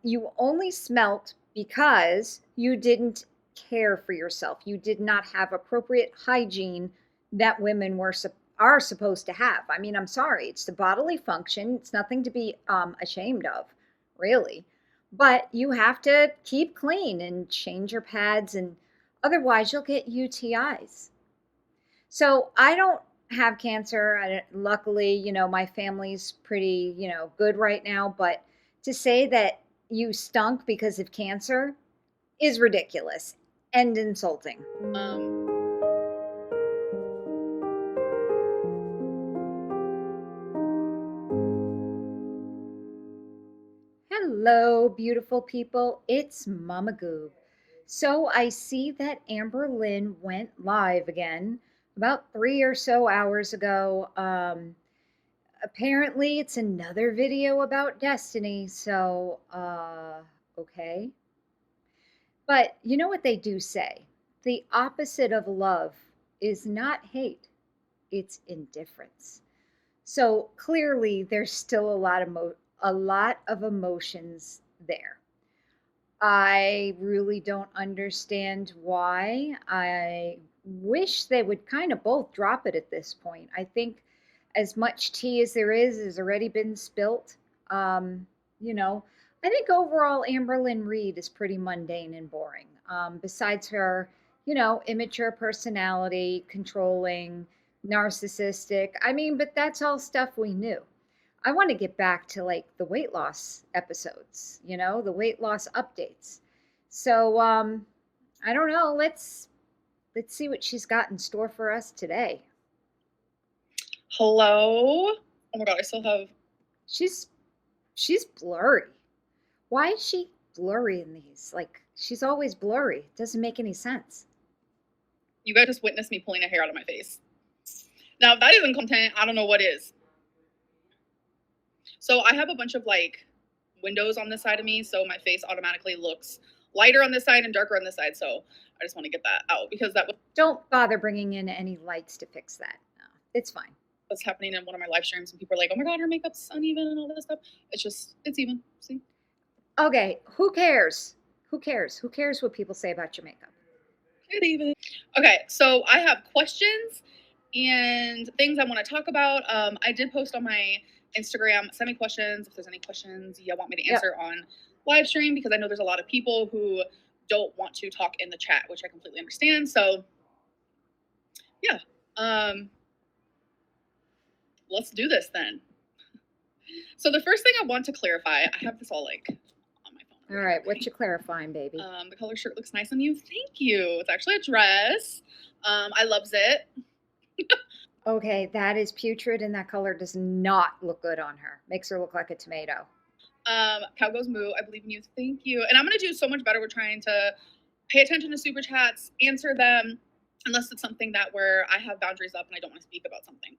You only smelt because you didn't care for yourself. You did not have appropriate hygiene that women are supposed to have. I mean, I'm sorry, it's the bodily function. It's nothing to be ashamed of, really. But you have to keep clean and change your pads, and otherwise you'll get UTIs. So I don't have cancer. Luckily, my family's pretty, good right now. But to say that you stunk because of cancer is ridiculous and insulting. Hello, beautiful people. It's Mama Goob. So I see that Amberlynn went live again about 3 or so hours ago. Apparently, it's another video about destiny. So, okay. But you know what they do say? The opposite of love is not hate, it's indifference. So clearly, there's still a lot of emotions there. I really don't understand why. I wish they would kind of both drop it at this point. I think as much tea as there is has already been spilt. Um, you know, I think overall Amberlynn Reid is pretty mundane and boring. Besides her, immature personality, controlling, narcissistic. I mean, but that's all stuff we knew. I want to get back to like the weight loss episodes, the weight loss updates. So I don't know. Let's see what she's got in store for us today. Hello. Oh my god, I still have. She's blurry. Why is she blurry in these? Like she's always blurry. It doesn't make any sense. You guys just witnessed me pulling a hair out of my face. Now, if that isn't content, I don't know what is. So I have a bunch of like windows on this side of me, so my face automatically looks lighter on this side and darker on this side. So I just want to get that out because that was. Don't bother bringing in any lights to fix that. No, it's fine. What's happening in one of my live streams, and people are like, "Oh my god, her makeup's uneven and all this stuff." It's even. See. Okay, who cares? Who cares? Who cares what people say about your makeup? It's even. Okay, so I have questions and things I want to talk about. I did post on my Instagram, send me questions if there's any questions you want me to answer on live stream, because I know there's a lot of people who don't want to talk in the chat, which I completely understand. So yeah, let's do this then. So the first thing I want to clarify, I have this all like on my phone. All right, what you clarifying, baby? The color shirt looks nice on you. Thank you. It's actually a dress. I loves it. Okay, that is putrid, and that color does not look good on her. Makes her look like a tomato. Cow goes moo. I believe in you. Thank you. And I'm gonna do so much better with trying to pay attention to super chats, answer them, unless it's something that where I have boundaries up and I don't want to speak about something.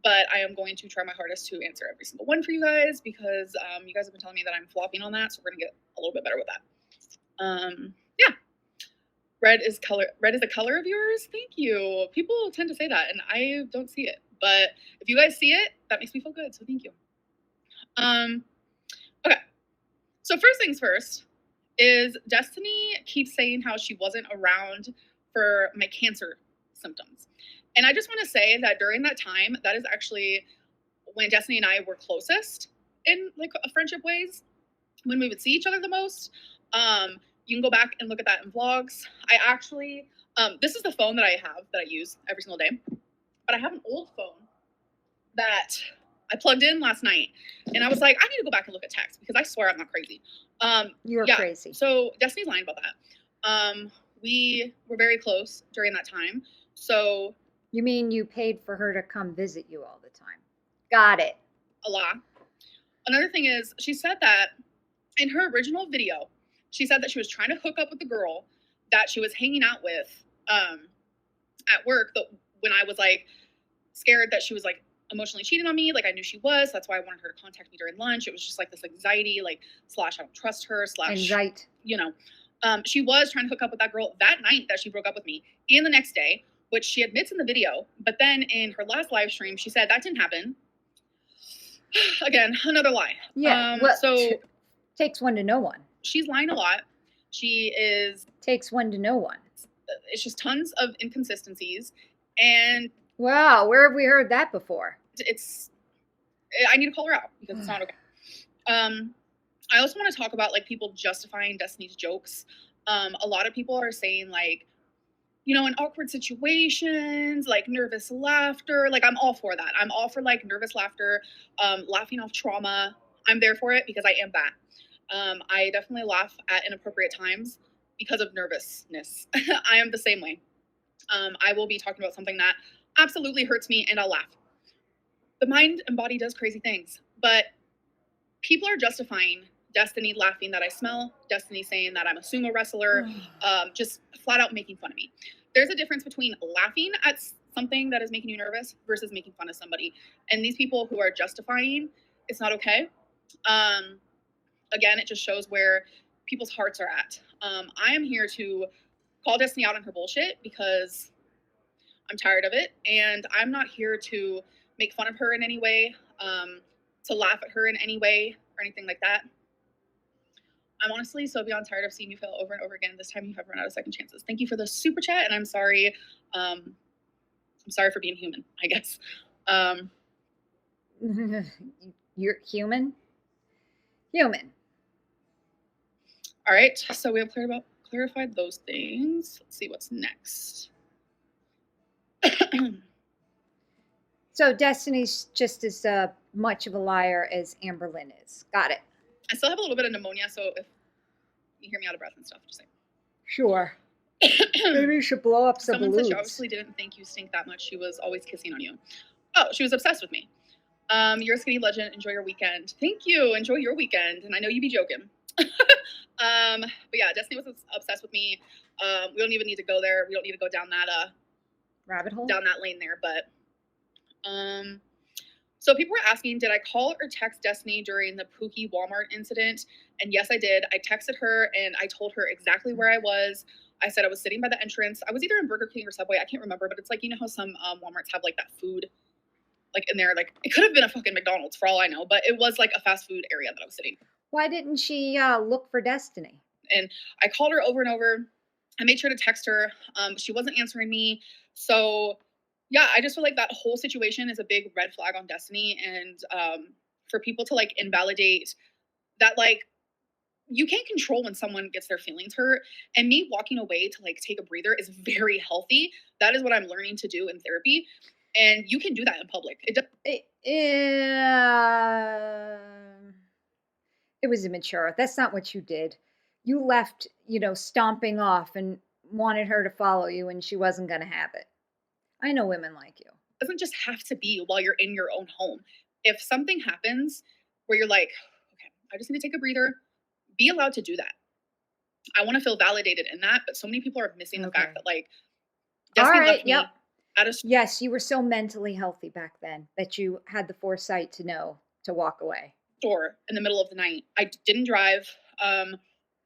But I am going to try my hardest to answer every single one for you guys, because you guys have been telling me that I'm flopping on that, so we're gonna get a little bit better with that. Yeah. Red is the color of yours. Thank you. People tend to say that, and I don't see it. But if you guys see it, that makes me feel good. So thank you. Okay. So first things first is Destiny keeps saying how she wasn't around for my cancer symptoms. And I just want to say that during that time, that is actually when Destiny and I were closest in like friendship ways, when we would see each other the most. You can go back and look at that in vlogs. I actually, this is the phone that I have that I use every single day, but I have an old phone that I plugged in last night, and I was like, I need to go back and look at text, because I swear I'm not crazy. You're crazy. So Destiny's lying about that. We were very close during that time. So. You mean you paid for her to come visit you all the time? Got it. A lot. Another thing is, she said that in her original video, she said that she was trying to hook up with the girl that she was hanging out with at work. But when I was like scared that she was like emotionally cheating on me, like I knew she was. So that's why I wanted her to contact me during lunch. It was just like this anxiety, like / I don't trust her / anxiety. She was trying to hook up with that girl that night that she broke up with me, and the next day, which she admits in the video. But then in her last live stream, she said that didn't happen. Again, another lie. Yeah. Takes one to know one. She's lying a lot. She is. Takes one to know one. It's just tons of inconsistencies, and wow, where have we heard that before? I need to call her out because it's not okay. I also want to talk about like people justifying Destiny's jokes. A lot of people are saying like, you know, in awkward situations, like nervous laughter. Like I'm all for that. I'm all for like nervous laughter, laughing off trauma. I'm there for it because I am that. I definitely laugh at inappropriate times because of nervousness. I am the same way. I will be talking about something that absolutely hurts me and I'll laugh. The mind and body does crazy things, but people are justifying Destiny laughing that I smell, Destiny saying that I'm a sumo wrestler, just flat out making fun of me. There's a difference between laughing at something that is making you nervous versus making fun of somebody. And these people who are justifying, it's not okay. Again, it just shows where people's hearts are at. I am here to call Destiny out on her bullshit because I'm tired of it. And I'm not here to make fun of her in any way, to laugh at her in any way or anything like that. I'm honestly so beyond tired of seeing you fail over and over again. This time you have run out of second chances. Thank you for the super chat, and I'm sorry. I'm sorry for being human, I guess. You're human? Human. All right, so we have clarified those things. Let's see what's next. So Destiny's just as much of a liar as Amberlynn is. Got it. I still have a little bit of pneumonia, so if you hear me out of breath and stuff, just say. Sure. Maybe you should blow up some Someone balloons. said she obviously didn't think you stink that much. She was always kissing on you. Oh, she was obsessed with me. You're a skinny legend. Enjoy your weekend. Thank you. Enjoy your weekend. And I know you be joking. But yeah, Destiny was obsessed with me. We don't even need to go there. We don't need to go down that rabbit hole, down that lane there. But so people were asking, did I call or text Destiny during the Pookie Walmart incident? And yes, I did. I texted her and I told her exactly where I was. I said I was sitting by the entrance. I was either in Burger King or Subway. I can't remember, but it's like, you know how some Walmarts have like that food like in there, like it could have been a fucking McDonald's for all I know, but it was like a fast food area that I was sitting. Why didn't she look for Destiny? And I called her over and over. I made sure to text her. She wasn't answering me. So yeah, I just feel like that whole situation is a big red flag on Destiny. And for people to like invalidate that, like, you can't control when someone gets their feelings hurt. And me walking away to like take a breather is very healthy. That is what I'm learning to do in therapy. And you can do that in public. It was immature. That's not what you did. You left, stomping off and wanted her to follow you, and she wasn't going to have it. I know women like you. It doesn't just have to be while you're in your own home. If something happens where you're like, okay, I just need to take a breather, be allowed to do that. I want to feel validated in that, but so many people are missing the fact that like, Destiny left me. Yes, you were so mentally healthy back then that you had the foresight to know to walk away. Store in the middle of the night. I didn't drive. I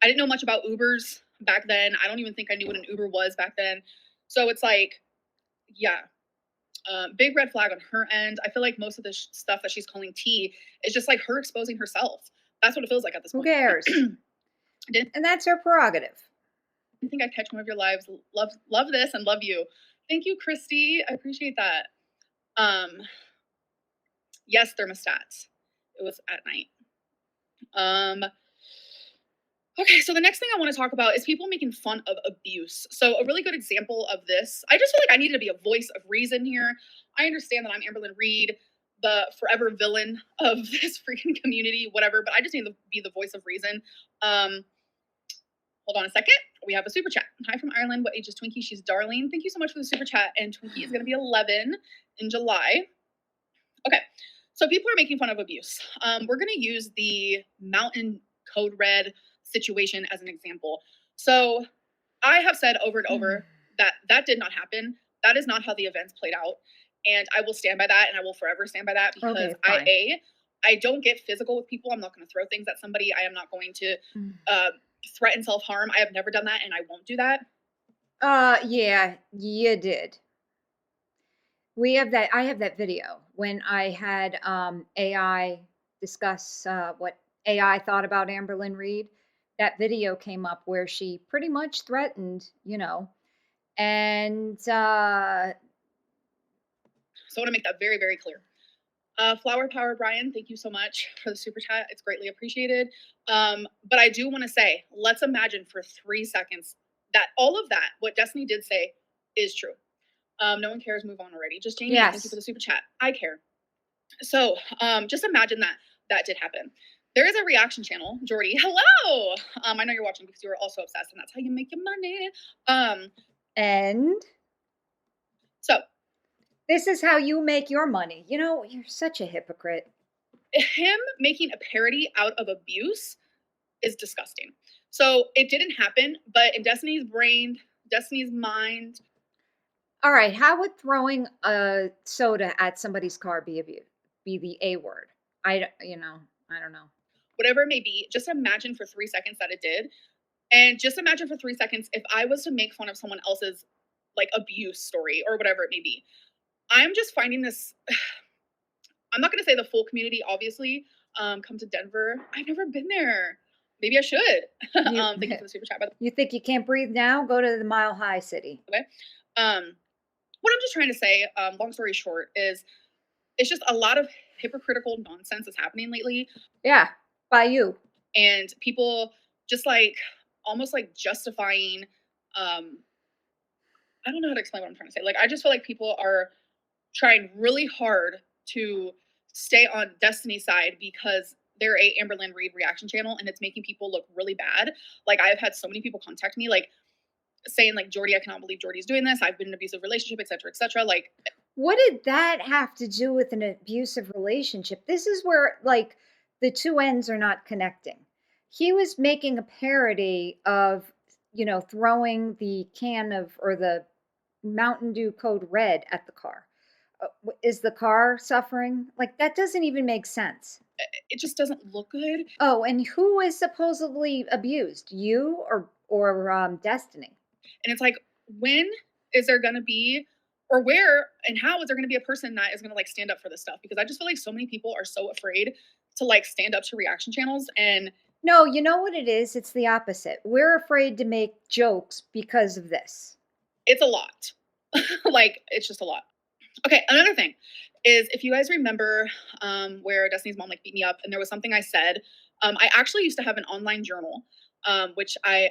didn't know much about Ubers back then. I don't even think I knew what an Uber was back then. So it's like, yeah, big red flag on her end. I feel like most of the stuff that she's calling tea is just like her exposing herself. That's what it feels like at this point. Who cares? And that's her prerogative. I think I'd catch one of your lives. Love this and love you. Thank you, Christy. I appreciate that. Yes, thermostats. It was at night. Okay, so the next thing I want to talk about is people making fun of abuse. So a really good example of this, I just feel like I needed to be a voice of reason here. I understand that I'm Amberlynn Reid, the forever villain of this freaking community, whatever, but I just need to be the voice of reason. Hold on a second. We have a super chat. Hi from Ireland. What age is Twinky? She's darling. Thank you so much for the super chat. And Twinky is going to be 11 in July. Okay. So people are making fun of abuse. We're going to use the Mountain Code Red situation as an example. So I have said over and over that did not happen. That is not how the events played out. And I will stand by that, and I will forever stand by that because I don't get physical with people. I'm not going to throw things at somebody. I am not going to threaten self-harm. I have never done that, and I won't do that. Yeah, you did. I have that video when I had AI discuss what AI thought about Amberlynn Reid, that video came up where she pretty much threatened, and So I want to make that very, very clear. Flower Power Brian, thank you so much for the super chat. It's greatly appreciated. But I do want to say, let's imagine for 3 seconds that all of that, what Destiny did say, is true. No one cares. Move on already. Just Jamie, thank you for the super chat. I care. So just imagine that did happen. There is a reaction channel, Jordy. Hello. I know you're watching because you were also obsessed, and that's how you make your money. And so this is how you make your money. You're such a hypocrite. Him making a parody out of abuse is disgusting. So it didn't happen, but in Destiny's brain, Destiny's mind. All right, how would throwing a soda at somebody's car be the A word? I don't know. Whatever it may be, just imagine for 3 seconds that it did. And just imagine for 3 seconds if I was to make fun of someone else's like abuse story or whatever it may be. I'm just finding this. I'm not going to say the full community, obviously. Come to Denver. I've never been there. Maybe I should. Thank you for the super chat. You think you can't breathe now? Go to the Mile High City. Okay. What I'm just trying to say, long story short, is it's just a lot of hypocritical nonsense is happening lately. Yeah, by you. And people just like almost like justifying. I don't know how to explain what I'm trying to say. Like, I just feel like people are trying really hard to stay on Destiny's side because they're a Amberlynn Reid reaction channel and it's making people look really bad. Like, I've had so many people contact me like saying like, Jordy, I cannot believe Jordy's doing this. I've been in an abusive relationship, etc., etc. Like, what did that have to do with an abusive relationship? This is where like the two ends are not connecting. He was making a parody of, throwing the can of or the Mountain Dew Code Red at the car. Is the car suffering? Like, that doesn't even make sense. It just doesn't look good. Oh, and who is supposedly abused? You or Destiny? And it's like, when is there going to be, or where and how is there going to be a person that is going to like stand up for this stuff? Because I just feel like so many people are so afraid to like stand up to reaction channels. And no, you know what it is? It's the opposite. We're afraid to make jokes because of this. It's a lot. Like, it's just a lot. Okay, another thing is, if you guys remember where Destiny's mom like beat me up and there was something I said, I actually used to have an online journal, which I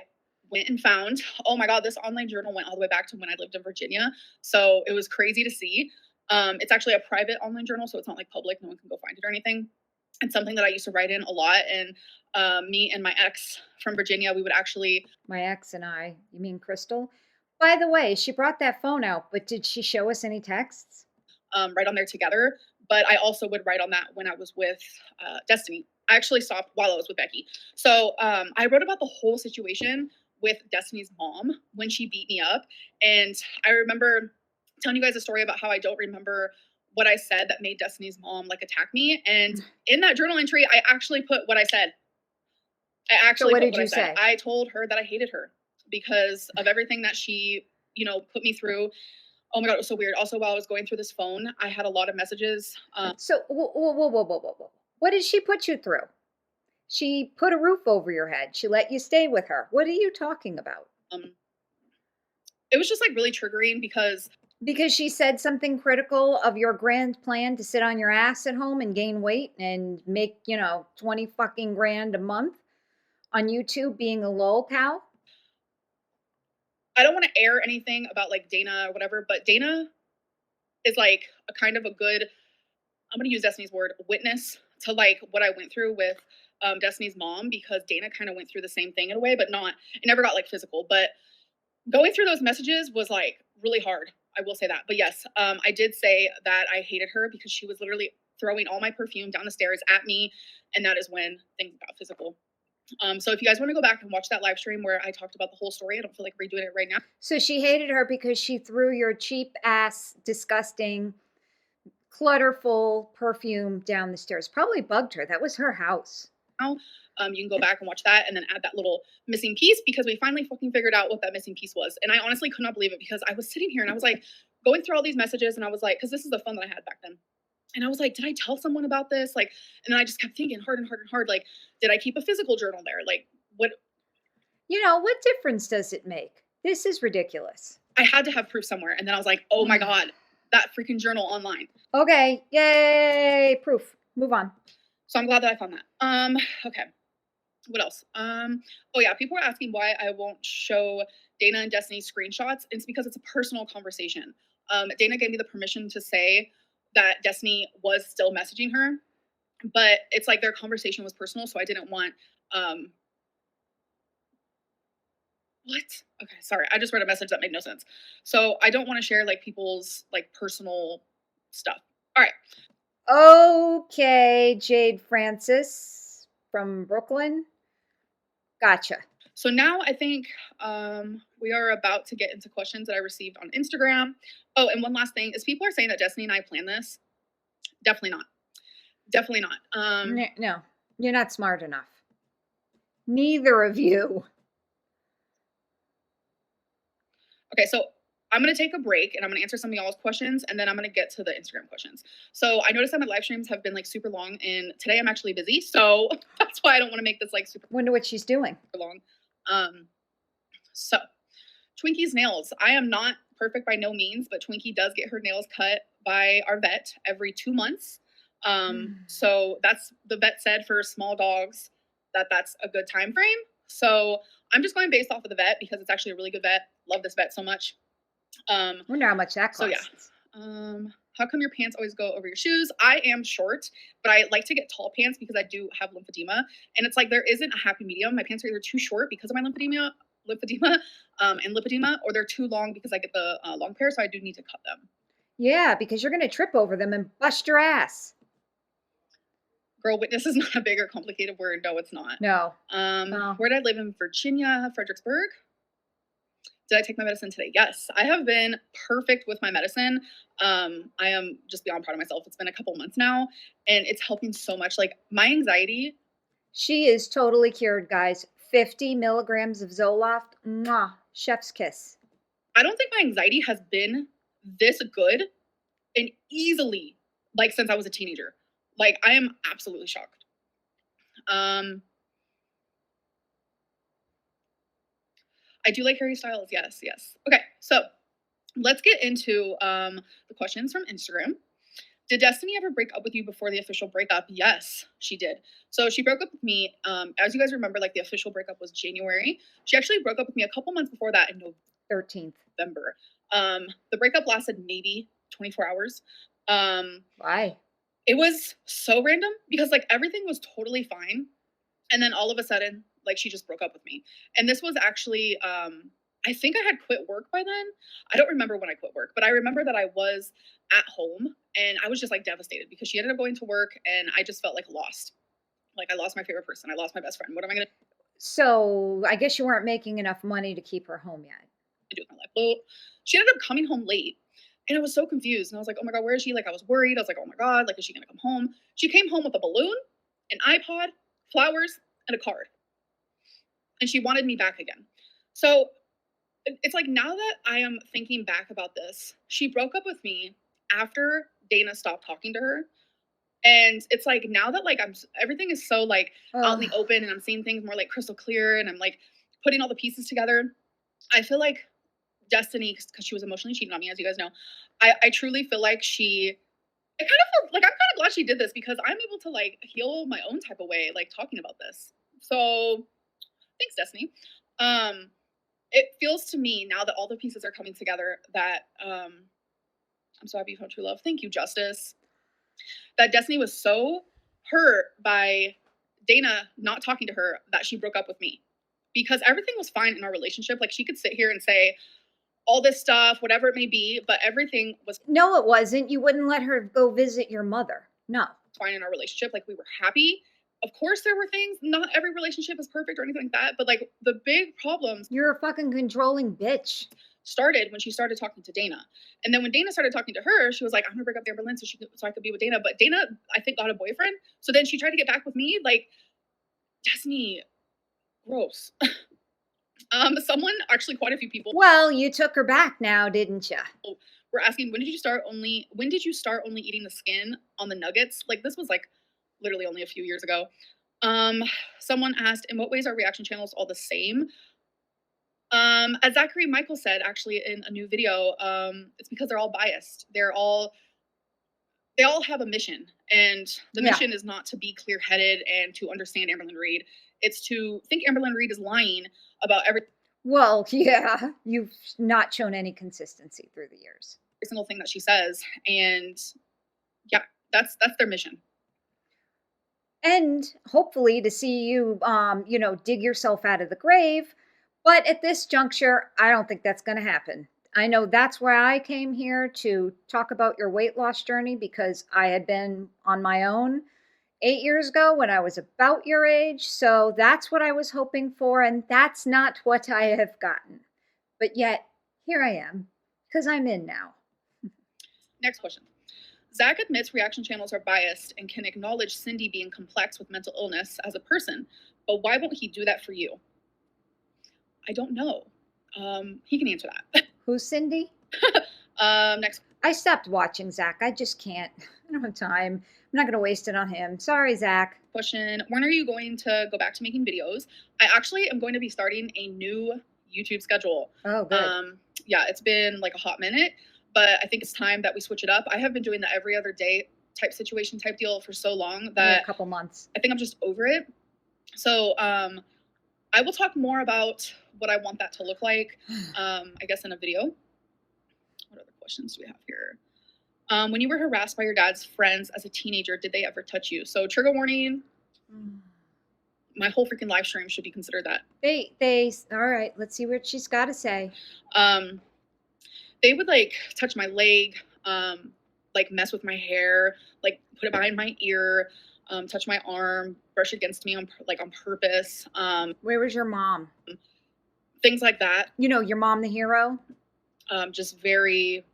went and found. Oh my God, this online journal went all the way back to when I lived in Virginia. So it was crazy to see. It's actually a private online journal, so it's not like public. No one can go find it or anything. It's something that I used to write in a lot. And me and my ex from Virginia, we would actually. My ex and I, you mean Crystal? By the way, she brought that phone out, but did she show us any texts? Write on there together. But I also would write on that when I was with Destiny. I actually stopped while I was with Becky. So I wrote about the whole situation with Destiny's mom when she beat me up. And I remember telling you guys a story about how I don't remember what I said that made Destiny's mom like attack me. And in that journal entry, I actually put what I said. So what did you say? I told her that I hated her because of everything that she, put me through. Oh my God, it was so weird. Also, while I was going through this phone, I had a lot of messages. So, whoa. What did she put you through? She put a roof over your head. She let you stay with her. What are you talking about? It was just like really triggering because she said something critical of your grand plan to sit on your ass at home and gain weight and make, 20 fucking grand a month on YouTube being a lol cow. I don't want to air anything about like Dana or whatever, but Dana is like a kind of a good, I'm going to use Destiny's word, witness to like what I went through with Destiny's mom, because Dana kind of went through the same thing in a way, but it never got like physical. But going through those messages was like really hard. I will say that. But yes, I did say that I hated her because she was literally throwing all my perfume down the stairs at me. And that is when things got physical. So if you guys want to go back and watch that live stream where I talked about the whole story, I don't feel like redoing it right now. So she hated her because she threw your cheap ass, disgusting, clutterful perfume down the stairs. Probably bugged her. That was her house. You can go back and watch that and then add that little missing piece, because we finally fucking figured out what that missing piece was. And I honestly could not believe it, because I was sitting here and I was like going through all these messages and I was like, because this is the fun that I had back then. And I was like, did I tell someone about this? Like, and then I just kept thinking hard and hard and hard. Like, did I keep a physical journal there? Like, what? What difference does it make? This is ridiculous. I had to have proof somewhere. And then I was like, oh my God, that freaking journal online. Okay. Yay. Proof. Move on. So I'm glad that I found that. Okay. What else? Oh yeah, people are asking why I won't show Dana and Destiny screenshots. It's because it's a personal conversation. Dana gave me the permission to say that Destiny was still messaging her, but it's like their conversation was personal, so I didn't want what? Okay, sorry. I just read a message that made no sense. So I don't want to share like people's like personal stuff. All right. Okay, Jade Francis from Brooklyn. Gotcha. So now I think we are about to get into questions that I received on Instagram. Oh, and one last thing is people are saying that Destiny and I planned this. Definitely not. Definitely not. No, you're not smart enough. Neither of you. Okay, so I'm going to take a break and I'm going to answer some of y'all's questions and then I'm going to get to the Instagram questions. So I noticed that my live streams have been like super long and today I'm actually busy. So that's why I don't want to make this like super Wonder what she's doing. long. So Twinky's nails. I am not perfect by no means, but Twinky does get her nails cut by our vet every 2 months. So that's the vet said for small dogs that's a good time frame. So I'm just going based off of the vet because it's actually a really good vet. Love this vet so much. Wonder how much that costs. So yeah. How come your pants always go over your shoes? I am short, but I like to get tall pants because I do have lymphedema. And it's like there isn't a happy medium. My pants are either too short because of my lymphedema, and lipedema, or they're too long because I get the long pair, so I do need to cut them. Yeah, because you're going to trip over them and bust your ass. Girl, witness is not a big or complicated word. No, it's not. No. Where did I live in Virginia? Fredericksburg. Did I take my medicine today? Yes, I have been perfect with my medicine. I am just beyond proud of myself. It's been a couple months now, and it's helping so much. Like my anxiety. She is totally cured, guys. 50 milligrams of Zoloft. Mwah. Chef's kiss. I don't think my anxiety has been this good and easily like since I was a teenager. Like I am absolutely shocked. I do like Harry Styles. Yes. Okay, so let's get into the questions from Instagram. Did Destiny ever break up with you before the official breakup? Yes, she did. So she broke up with me. As you guys remember, like the official breakup was January. She actually broke up with me a couple months before that in 13th November. The breakup lasted maybe 24 hours. Why? It was so random because like everything was totally fine. And then all of a sudden, like she just broke up with me. And this was actually, I think I had quit work by then. I don't remember when I quit work, but I remember that I was at home and I was just like devastated because she ended up going to work and I just felt like lost. Like I lost my favorite person. I lost my best friend. What am I going to So I guess you weren't making enough money to keep her home yet. do with my life? Well, she ended up coming home late. And I was so confused. And I was like, oh my God, where is she? Like, I was worried. I was like, oh my God, like, is she going to come home? She came home with a balloon, an iPod, flowers, and a card. And she wanted me back again. So it's like now that I am thinking back about this, she broke up with me after Dana stopped talking to her. And it's like now that like everything is so like out in the open and I'm seeing things more like crystal clear and I'm like putting all the pieces together. I feel like Destiny, because she was emotionally cheating on me, as you guys know, I truly feel like I kind of feel like I'm kind of glad she did this because I'm able to like heal my own type of way, like talking about this. So thanks, Destiny. It feels to me now that all the pieces are coming together that I'm so happy you found true love. Thank you, Justice. That Destiny was so hurt by Dana not talking to her that she broke up with me because everything was fine in our relationship. Like she could sit here and say all this stuff, whatever it may be, but everything was No, it wasn't. You wouldn't let her go visit your mother. No. fine in our relationship. Like we were happy. Of course there were things. Not every relationship is perfect or anything like that, but like the big problems You're a fucking controlling bitch. started when she started talking to Dana. And then when Dana started talking to her, she was like, I'm gonna break up with Amberlynn so I could be with Dana. But Dana, I think, got a boyfriend. So then she tried to get back with me. Like, Destiny, gross. Someone, actually quite a few people, Well, you took her back now, didn't you? were asking, when did you start only eating the skin on the nuggets? Like, this was like literally only a few years ago. Um, Someone asked, in what ways are reaction channels all the same? As Zachary Michael said actually in a new video, it's because they're all biased. They all have a mission, and the Yeah. mission is not to be clear-headed and to understand Amberlynn Reid. It's to think Amberlynn Reid is lying about every Well, yeah, you've not shown any consistency through the years. single thing that she says, and yeah, that's their mission. And hopefully to see you, dig yourself out of the grave. But at this juncture, I don't think that's going to happen. I know that's why I came here to talk about your weight loss journey because I had been on my own 8 years ago when I was about your age. So that's what I was hoping for. And that's not what I have gotten. But yet, here I am because I'm in now. Next question. Zach admits reaction channels are biased and can acknowledge Cindy being complex with mental illness as a person, but why won't he do that for you? I don't know. He can answer that. Who's Cindy? Next I stopped watching Zach. I just can't. I don't have time. I'm not going to waste it on him. Sorry, Zach. question. When are you going to go back to making videos? I actually am going to be starting a new YouTube schedule. Oh, good. Yeah, it's been like a hot minute, but I think it's time that we switch it up. I have been doing the every other day type situation type deal for so long that a couple months. I think I'm just over it. So I will talk more about what I want that to look like, I guess in a video. What other questions do we have here? When you were harassed by your dad's friends as a teenager, did they ever touch you? So trigger warning, my whole freaking live stream should be considered that. They all right, let's see what she's got to say. They would like touch my leg, like mess with my hair, like put it behind my ear, touch my arm, brush against me on purpose. Where was your mom? Things like that. You know, your mom, the hero? Just very,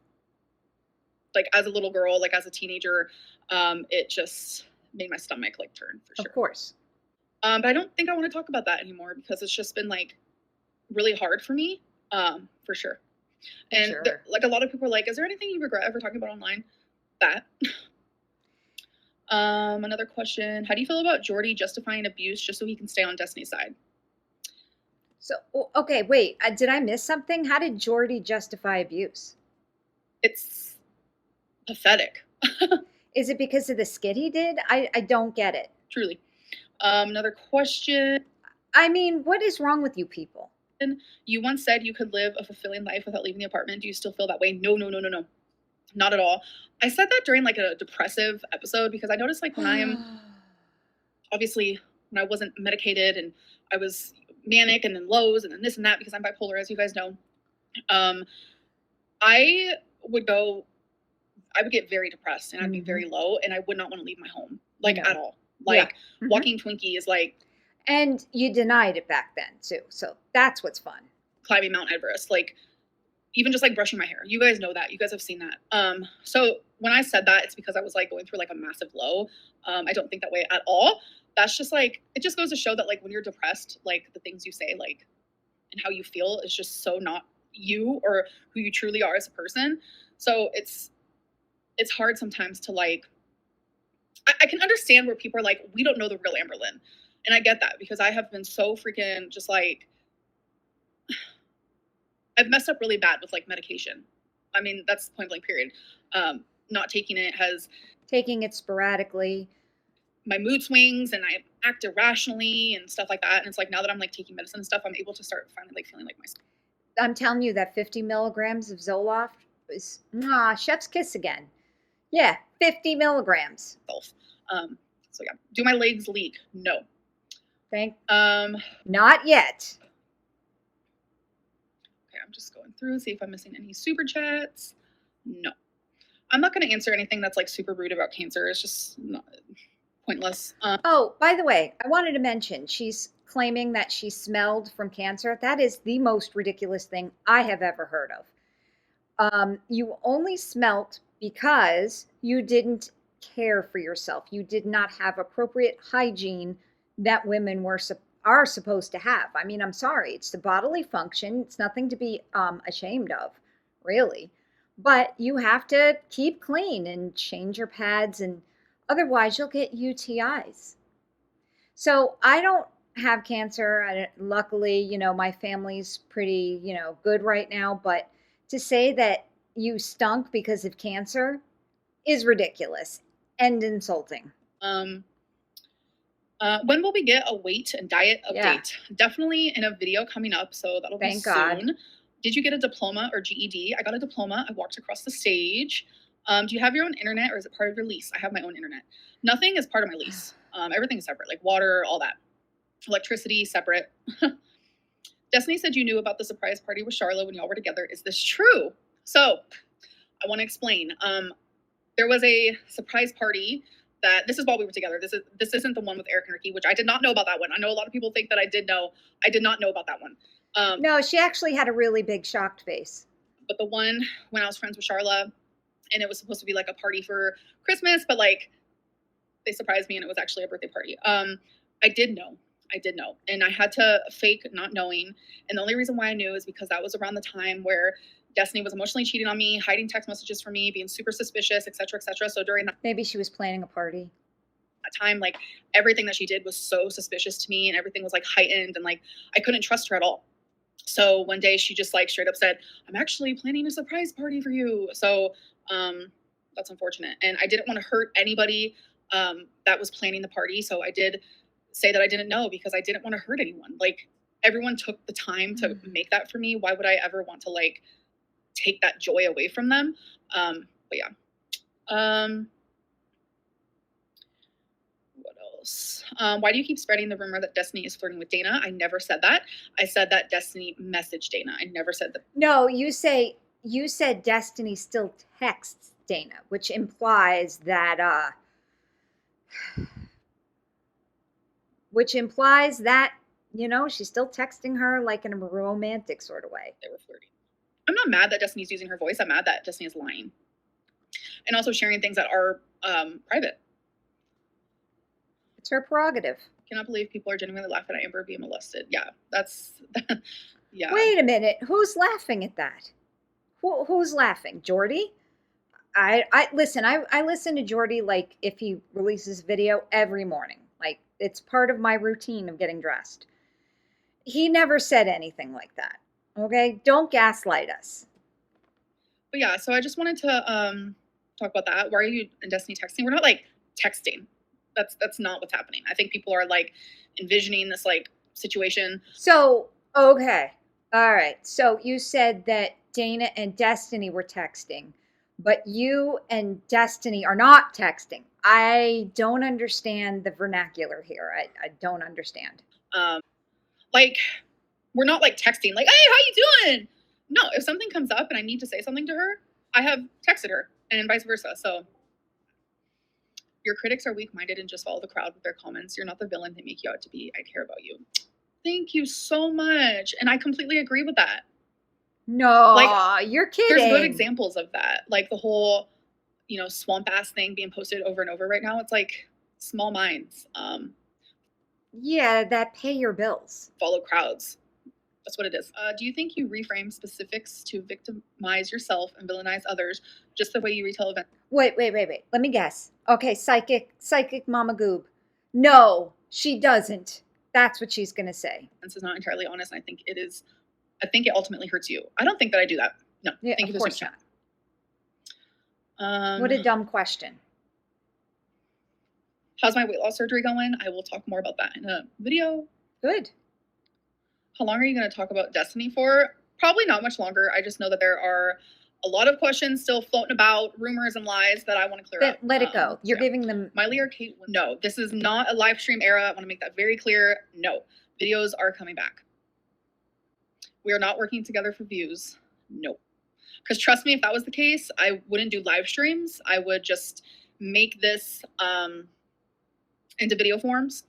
like as a little girl, like as a teenager, it just made my stomach like turn for sure. Of course. But I don't think I want to talk about that anymore because it's just been like really hard for me, for sure. And Sure. like a lot of people are like, is there anything you regret ever talking about online? That. Another question. How do you feel about Jordy justifying abuse just so he can stay on Destiny's side? So, okay, wait. Did I miss something? How did Jordy justify abuse? It's pathetic. Is it because of the skit he did? I don't get it. Truly. Another question. I mean, what is wrong with you people? You once said you could live a fulfilling life without leaving the apartment. Do you still feel that way? No. Not at all. I said that during like a depressive episode because I noticed like when obviously when I wasn't medicated and I was manic and then lows and then this and that because I'm bipolar, as you guys know, I would get very depressed and I'd be very low and I would not want to leave my home at all. Like walking Twinky is like. And you denied it back then too. So that's what's fun. Climbing Mount Everest, like even just like brushing my hair. You guys know that. You guys have seen that. So when I said that, it's because I was like going through like a massive low. I don't think that way at all. That's just like, it just goes to show that like when you're depressed, like the things you say, like, and how you feel is just so not you or who you truly are as a person. So it's hard sometimes to like, I can understand where people are like, we don't know the real Amberlynn. And I get that because I have been so freaking just like, I've messed up really bad with like medication. I mean, that's point blank period. Not taking it has. Taking it sporadically. My mood swings and I act irrationally and stuff like that. And it's like now that I'm like taking medicine and stuff, I'm able to start finally like feeling like myself. I'm telling you that 50 milligrams of Zoloft is chef's kiss again. Yeah, 50 milligrams. So yeah, do my legs leak? No. Not yet. Okay, I'm just going through, see if I'm missing any super chats. No. I'm not going to answer anything that's like super rude about cancer. It's just not pointless. Oh, by the way, I wanted to mention she's claiming that she smelled from cancer. That is the most ridiculous thing I have ever heard of. You only smelt because you didn't care for yourself. You did not have appropriate hygiene that women were are supposed to have. I mean, I'm sorry, it's the bodily function. It's nothing to be ashamed of, really. But you have to keep clean and change your pads, and otherwise you'll get UTIs. So I don't have cancer. Luckily, my family's pretty, good right now. But to say that you stunk because of cancer is ridiculous and insulting. When will we get a weight and diet update? Yeah. Definitely in a video coming up, so that'll be Thank soon. God. Did you get a diploma or GED? I got a diploma. I walked across the stage. Do you have your own internet or is it part of your lease? I have my own internet. Nothing is part of my lease. Everything is separate, like water, all that. Electricity, separate. Destiny said you knew about the surprise party with Charlotte when y'all were together. Is this true? So I want to explain. There was a surprise party that this is while we were together. This isn't the one with Eric and Ricky, which I did not know about that one. I know a lot of people think that I did know. I did not know about that one. No, she actually had a really big shocked face. But the one when I was friends with Charla, and it was supposed to be like a party for Christmas, but like they surprised me and it was actually a birthday party. I did know. And I had to fake not knowing. And the only reason why I knew is because that was around the time where Destiny was emotionally cheating on me, hiding text messages from me, being super suspicious, etc., etc. So during that Maybe she was planning a party. time, like everything that she did was so suspicious to me and everything was like heightened and like I couldn't trust her at all. So one day she just like straight up said, I'm actually planning a surprise party for you. So that's unfortunate. And I didn't want to hurt anybody that was planning the party. So I did say that I didn't know because I didn't want to hurt anyone. Like everyone took the time to make that for me. Why would I ever want to like take that joy away from them? But yeah. What else? Why do you keep spreading the rumor that Destiny is flirting with Dana? I never said that. I said that Destiny messaged Dana. I never said that. No, you said Destiny still texts Dana, which implies that she's still texting her like in a romantic sort of way. They were flirting. I'm not mad that Destiny's using her voice. I'm mad that Destiny is lying. And also sharing things that are private. It's her prerogative. I cannot believe people are genuinely laughing at Amber being molested. Yeah, that's... yeah. Wait a minute. Who's laughing at that? Who's laughing? Jordy? I listen to Jordy like if he releases video every morning. Like it's part of my routine of getting dressed. He never said anything like that. Okay? Don't gaslight us. But yeah, so I just wanted to talk about that. Why are you and Destiny texting? We're not like texting. That's not what's happening. I think people are like envisioning this like situation. So, okay. All right. So you said that Dana and Destiny were texting, but you and Destiny are not texting. I don't understand the vernacular here. I don't understand. Like we're not like texting like, hey, how you doing? No, if something comes up and I need to say something to her, I have texted her and vice versa. So your critics are weak-minded and just follow the crowd with their comments. You're not the villain they make you out to be. I care about you. Thank you so much. And I completely agree with that. No, like, you're kidding. There's good examples of that. Like the whole, swamp ass thing being posted over and over right now. It's like small minds. Yeah, that pay your bills. Follow crowds. That's what it is. Do you think you reframe specifics to victimize yourself and villainize others just the way you retell events? Wait. Let me guess. Okay, psychic mama goob. No, she doesn't. That's what she's going to say. This is not entirely honest. And I think it is. I think it ultimately hurts you. I don't think that I do that. No. Yeah, thank you of course not. What a dumb question. How's my weight loss surgery going? I will talk more about that in a video. Good. How long are you going to talk about Destiny for? Probably not much longer. I just know that there are a lot of questions still floating about, rumors and lies that I want to clear up. Let it go. You're giving them... Miley or Kate? No, this is not a live stream era. I want to make that very clear. No, videos are coming back. We are not working together for views. No. Because trust me, if that was the case, I wouldn't do live streams. I would just make this into video forms.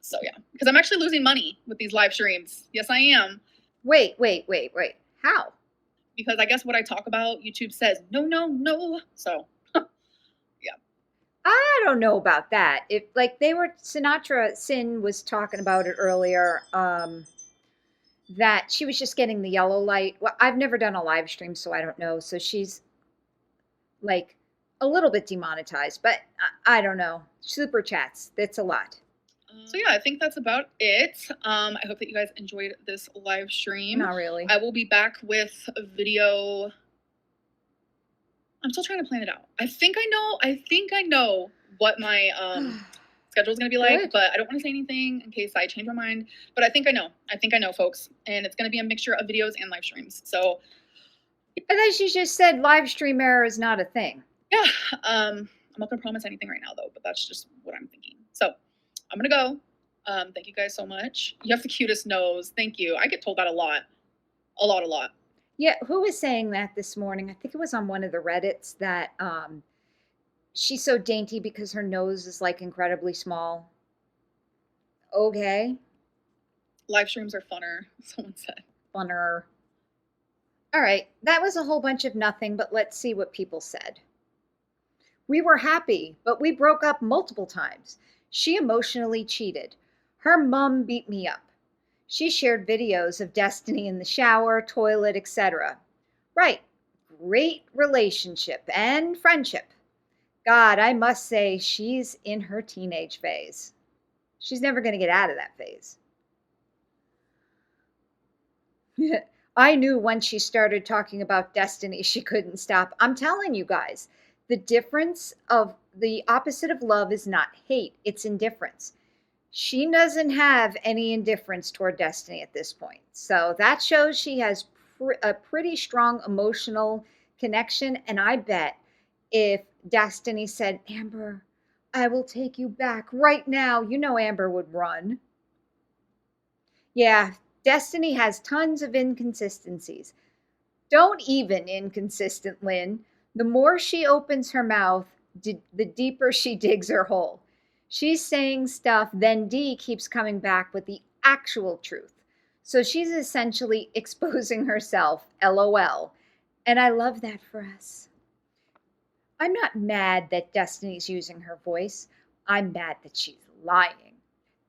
So yeah, because I'm actually losing money with these live streams. Yes, I am. Wait. How? Because I guess what I talk about, YouTube says, no. So, yeah. I don't know about that. If like they were Sinatra Sin was talking about it earlier, that she was just getting the yellow light. Well, I've never done a live stream, so I don't know. So she's like a little bit demonetized, but I don't know. Super chats, that's a lot. So yeah, I think that's about it. I hope that you guys enjoyed this live stream. Not really. I will be back with a video. I'm still trying to plan it out. I think I know what my schedule is going to be like, Good. but I don't want to say anything in case I change my mind. But I think I know, folks, and it's going to be a mixture of videos and live streams. So, and then she just said live stream error is not a thing. Yeah, I'm not going to promise anything right now though, but that's just what I'm thinking. So, I'm going to go. Thank you guys so much. You have the cutest nose. Thank you. I get told that a lot. A lot. Yeah, who was saying that this morning? I think it was on one of the Reddits that she's so dainty because her nose is like incredibly small. Okay. Live streams are funner, someone said. Funner. All right, that was a whole bunch of nothing, but let's see what people said. We were happy, but we broke up multiple times. She emotionally cheated. Her mom beat me up. She shared videos of Destiny in the shower, toilet, etc. Right. Great relationship and friendship. God, I must say she's in her teenage phase. She's never going to get out of that phase. I knew once she started talking about Destiny, she couldn't stop. I'm telling you guys, the difference of the opposite of love is not hate, it's indifference. She doesn't have any indifference toward Destiny at this point. So that shows she has a pretty strong emotional connection. And I bet if Destiny said, Amber, I will take you back right now, you know Amber would run. Yeah, Destiny has tons of inconsistencies. Don't even inconsistent, Lynn. The more she opens her mouth, the deeper she digs her hole. She's saying stuff, then D keeps coming back with the actual truth. So she's essentially exposing herself, LOL. And I love that for us. I'm not mad that Destiny's using her voice. I'm mad that she's lying.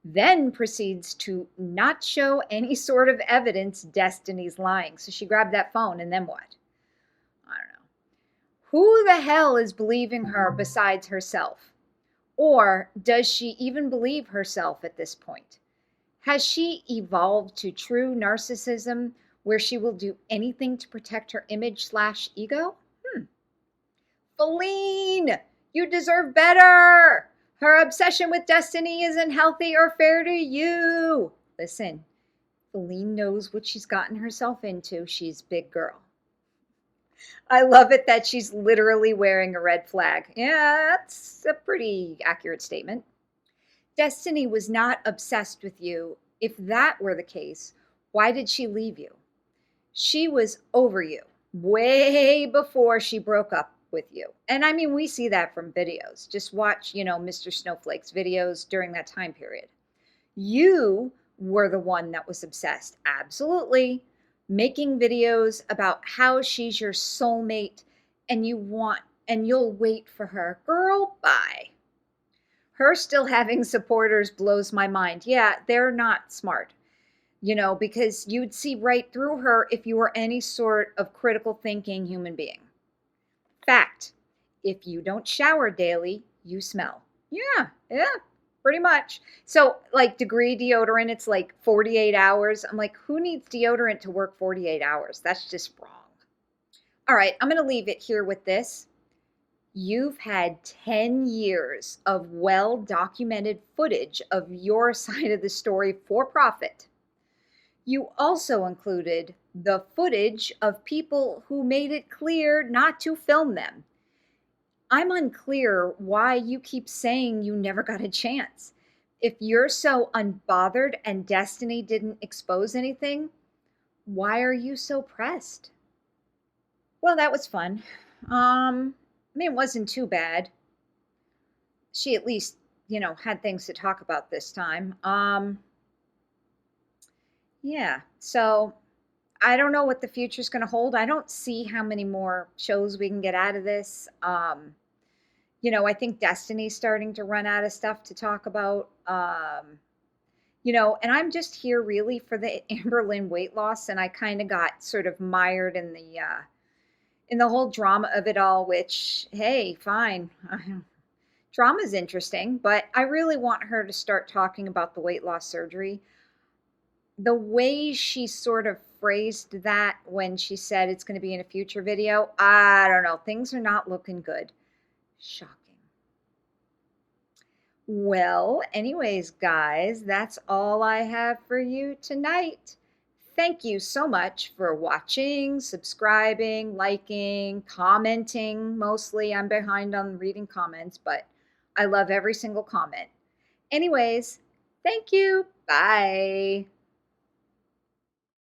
Then proceeds to not show any sort of evidence Destiny's lying. So she grabbed that phone, and then what? I don't know. Who the hell is believing her besides herself? Or does she even believe herself at this point? Has she evolved to true narcissism where she will do anything to protect her image/ego? Feline, you deserve better. Her obsession with Destiny isn't healthy or fair to you. Listen, Feline knows what she's gotten herself into. She's big girl. I love it that she's literally wearing a red flag. Yeah, that's a pretty accurate statement. Destiny was not obsessed with you. If that were the case, why did she leave you? She was over you way before she broke up with you. And I mean, we see that from videos. Just watch, Mr. Snowflake's videos during that time period. You were the one that was obsessed. Absolutely. Making videos about how she's your soulmate and you'll wait for her. Girl, bye. Her still having supporters blows my mind. Yeah, they're not smart, because you'd see right through her if you were any sort of critical thinking human being. Fact, if you don't shower daily, you smell. Yeah, pretty much. So like Degree deodorant, it's like 48 hours. I'm like, who needs deodorant to work 48 hours? That's just wrong. All right, I'm going to leave it here with this. You've had 10 years of well-documented footage of your side of the story for profit. You also included the footage of people who made it clear not to film them. I'm unclear why you keep saying you never got a chance. If you're so unbothered and Destiny didn't expose anything, why are you so pressed? Well, that was fun. It wasn't too bad. She at least, had things to talk about this time. Yeah, so I don't know what the future's going to hold. I don't see how many more shows we can get out of this. I think Destiny's starting to run out of stuff to talk about. And I'm just here really for the Amberlynn weight loss, and I kind of got sort of mired in the whole drama of it all, which, hey, fine. Drama's interesting, but I really want her to start talking about the weight loss surgery. The way she sort of phrased that when she said it's going to be in a future video, I don't know. Things are not looking good. Shocking. Well, anyways, guys, that's all I have for you tonight. Thank you so much for watching, subscribing, liking, commenting. Mostly I'm behind on reading comments, but I love every single comment. Anyways, thank you. Bye.